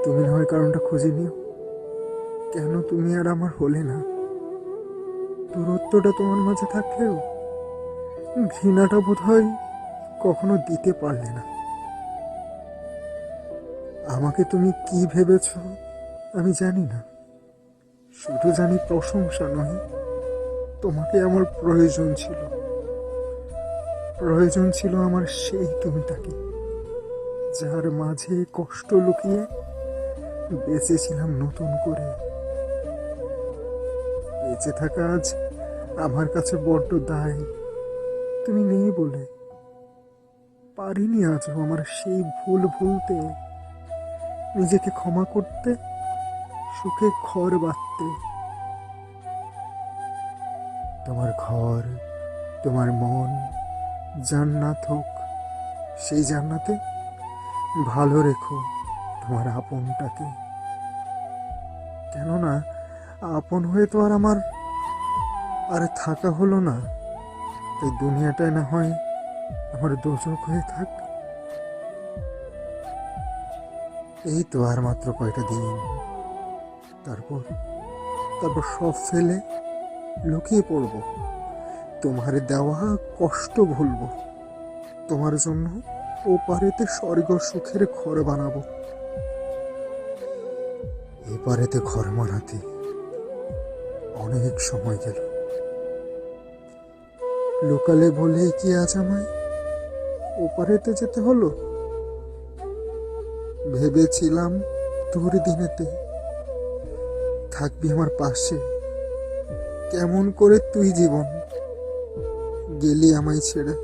তুমি না হয় কারণটা খুঁজে নিও, কেন তুমি আর আমার হলে না। দূরত্বটা তোমার মাঝে থাকলেও ঘৃণাটা বোধ হয় কখনো দিতে পারলে না। আমাকে তুমি কি ভেবেছ আমি জানি না, শুধু জানি প্রশংসা নয়, তোমাকে আমার প্রয়োজন ছিল। প্রয়োজন ছিল আমার সেই তুমিটাকে, যার মাঝে কষ্ট লুকিয়ে বেঁচেছিলাম নতুন করে। বেঁচে থাকা আজ আমার কাছে বড্ড দায়, তুমি নেই বলে। পারিনি আজও আমার সেই ভুল ভুলতে, নিজেকে ক্ষমা করতে, সুখে ঘর বাঁধতে। তোমার ঘর, তোমার মন জান্নাত হোক, সেই জান্নাতে ভালো রেখো তোমার আপনটাকে। কেননা আপন হয়ে তো আর আমার আর থাকা হলো না, তাই দুনিয়াটায় না হয় আমার দোজক হয়ে থাক। এই তো আর মাত্র কয়টা দিন, তারপর তারপর সব ফেলে লুকিয়ে পড়ব, তোমার দেওয়া কষ্ট ভুলব, তোমার জন্য ওপারেতে স্বর্গ সুখের ঘর বানাবো। এপারেতে ঘর বানাতে অনেক সময় গেল। লোকালে বলে কি আজ আমায় ওপারেতে যেতে হলো? ভেবেছিলাম তোর দিনেতে থাকবি আমার পাশে, কেমন করে তুই জীবন গেলি আমায় ছেড়ে।